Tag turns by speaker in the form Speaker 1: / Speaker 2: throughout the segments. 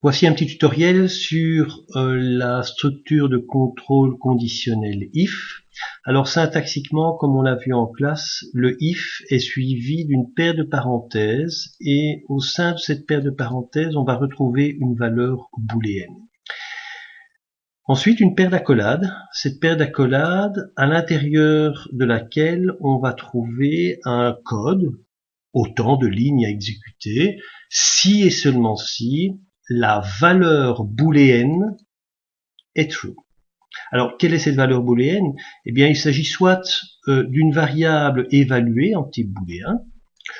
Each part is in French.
Speaker 1: Voici un petit tutoriel sur la structure de contrôle conditionnel if. Alors syntaxiquement, comme on l'a vu en classe, le if est suivi d'une paire de parenthèses et au sein de cette paire de parenthèses, on va retrouver une valeur booléenne. Ensuite, une paire d'accolades. Cette paire d'accolades, à l'intérieur de laquelle on va trouver un code, autant de lignes à exécuter, si et seulement si la valeur booléenne est true. Alors, quelle est cette valeur booléenne? Eh bien, il s'agit soit d'une variable évaluée en type booléen,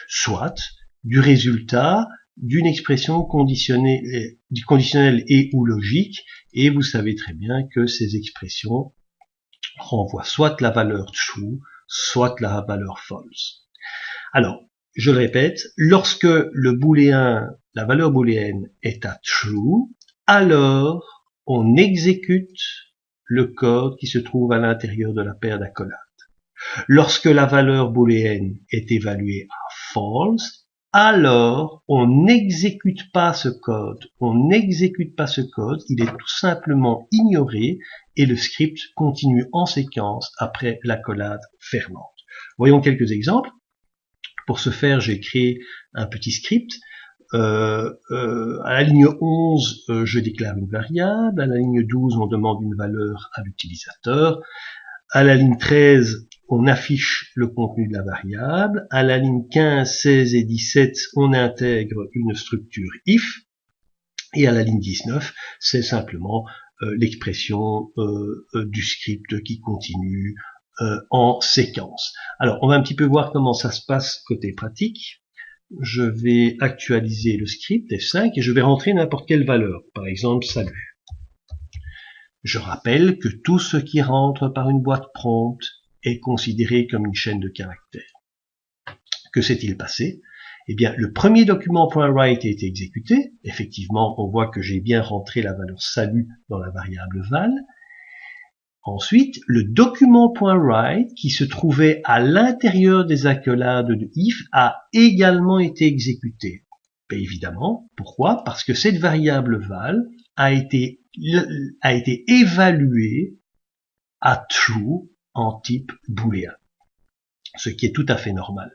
Speaker 1: soit du résultat d'une expression conditionnelle et ou logique, et vous savez très bien que ces expressions renvoient soit la valeur true, soit la valeur false. Alors, je le répète, lorsque le booléen, la valeur booléenne est à true, alors on exécute le code qui se trouve à l'intérieur de la paire d'accolades. Lorsque la valeur booléenne est évaluée à false, alors on n'exécute pas ce code. On n'exécute pas ce code, il est tout simplement ignoré et le script continue en séquence après l'accolade fermante. Voyons quelques exemples. Pour ce faire, j'ai créé un petit script. À la ligne 11, je déclare une variable. À la ligne 12, on demande une valeur à l'utilisateur. À la ligne 13, on affiche le contenu de la variable. À la ligne 15, 16 et 17, on intègre une structure if. Et à la ligne 19, c'est simplement l'expression du script qui continue en séquence. Alors, on va un petit peu voir comment ça se passe côté pratique. Je vais actualiser le script F5 et je vais rentrer n'importe quelle valeur. Par exemple, salut. Je rappelle que tout ce qui rentre par une boîte prompt est considéré comme une chaîne de caractères. Que s'est-il passé? Eh bien, le premier document .write a été exécuté. Effectivement, on voit que j'ai bien rentré la valeur salut dans la variable val. Ensuite, le document .write qui se trouvait à l'intérieur des accolades de if a également été exécuté. Et évidemment, pourquoi? Parce que cette variable val a été évaluée à true en type booléen, ce qui est tout à fait normal.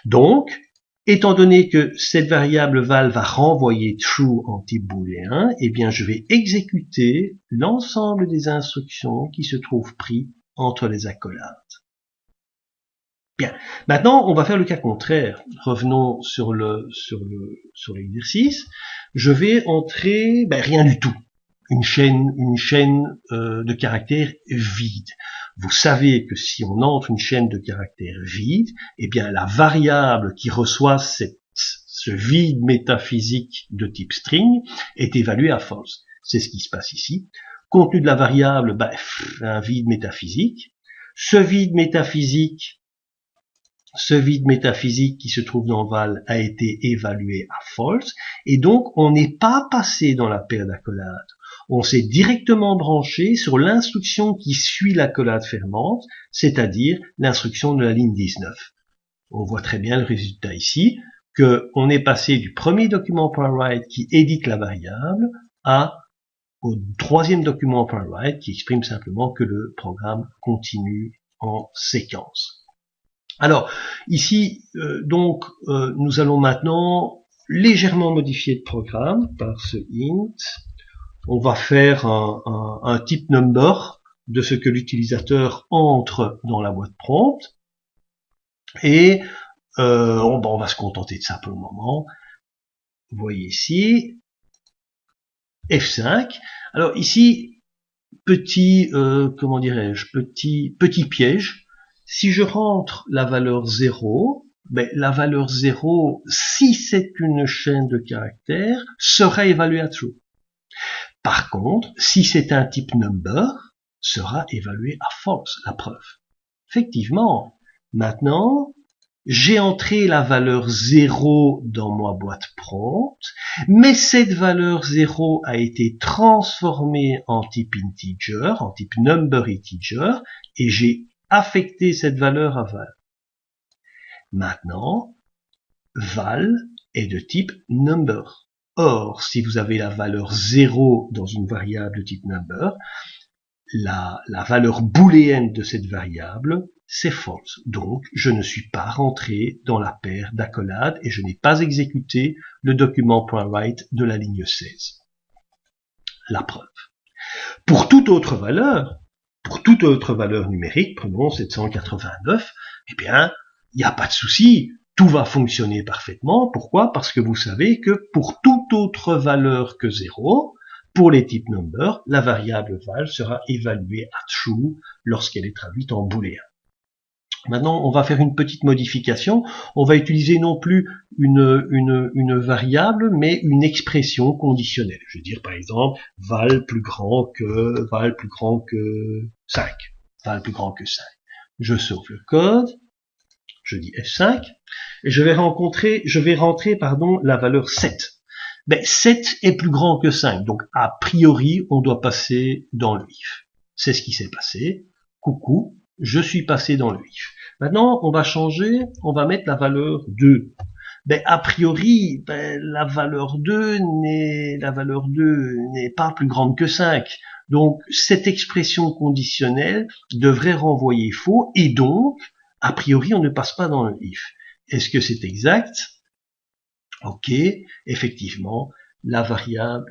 Speaker 1: Donc, étant donné que cette variable val va renvoyer true en type booléen, eh bien je vais exécuter l'ensemble des instructions qui se trouvent pris entre les accolades. Bien. Maintenant, on va faire le cas contraire. Revenons sur l'exercice. Je vais entrer rien du tout. Une chaîne de caractères vide. Vous savez que si on entre une chaîne de caractères vide, eh bien la variable qui reçoit ce vide métaphysique de type string est évaluée à false. C'est ce qui se passe ici. Contenu de la variable, un vide métaphysique. Ce vide métaphysique qui se trouve dans val a été évalué à false, et donc on n'est pas passé dans la paire d'accolades. On s'est directement branché sur l'instruction qui suit l'accolade fermante, c'est-à-dire l'instruction de la ligne 19. On voit très bien le résultat ici, qu'on est passé du premier document .write qui édite la variable au troisième document .write qui exprime simplement que le programme continue en séquence. Alors, ici, nous allons maintenant légèrement modifier le programme par ce int. On va faire un type number de ce que l'utilisateur entre dans la boîte prompt. Et on va se contenter de ça pour le moment. Vous voyez ici, F5. Alors ici, petit piège. Si je rentre la valeur 0, la valeur 0, si c'est une chaîne de caractères, sera évaluée à true. Par contre, si c'est un type number, sera évalué à false, la preuve. Effectivement, maintenant, j'ai entré la valeur 0 dans ma boîte prompt, mais cette valeur 0 a été transformée en type integer, en type number integer, et j'ai affecté cette valeur à val. Maintenant, val est de type number. Or, si vous avez la valeur 0 dans une variable de type number, la valeur booléenne de cette variable, c'est false. Donc, je ne suis pas rentré dans la paire d'accolades et je n'ai pas exécuté le document .write de la ligne 16. La preuve. Pour toute autre valeur numérique, prenons 789, eh bien, il n'y a pas de souci, tout va fonctionner parfaitement. Pourquoi? Parce que vous savez que pour toute autre valeur que 0, pour les types number, la variable val sera évaluée à true lorsqu'elle est traduite en booléen. Maintenant, on va faire une petite modification. On va utiliser non plus une variable, mais une expression conditionnelle. Je veux dire, par exemple, val plus grand que 5. Val plus grand que 5. Je sauve le code. Je dis F5. Et je vais rentrer, la valeur 7. Ben, 7 est plus grand que 5. Donc, a priori, on doit passer dans le if. C'est ce qui s'est passé. Coucou, je suis passé dans le if. Maintenant, on va changer, on va mettre la valeur 2. Ben, a priori, la valeur 2 n'est pas plus grande que 5. Donc, cette expression conditionnelle devrait renvoyer faux, et donc, a priori, on ne passe pas dans le if. Est-ce que c'est exact? Ok, effectivement, la variable,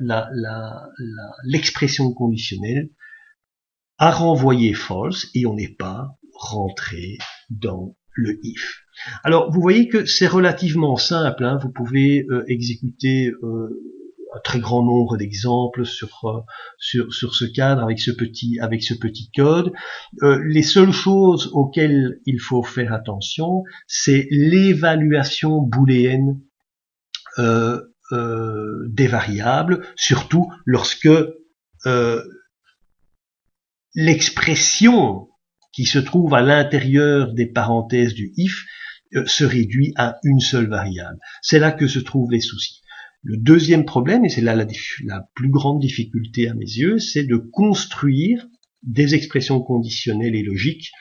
Speaker 1: l'expression conditionnelle a renvoyé false et on n'est pas rentré dans le if. Alors, vous voyez que c'est relativement simple, hein. Vous pouvez exécuter un très grand nombre d'exemples sur ce cadre avec ce petit code. Les seules choses auxquelles il faut faire attention, c'est l'évaluation booléenne des variables, surtout lorsque l'expression qui se trouve à l'intérieur des parenthèses du if se réduit à une seule variable. C'est là que se trouvent les soucis. Le deuxième problème, et c'est là la plus grande difficulté à mes yeux, c'est de construire des expressions conditionnelles et logiques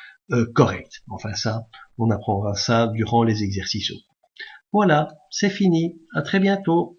Speaker 1: correctes. Enfin ça, on apprendra ça durant les exercices. Voilà, c'est fini. À très bientôt.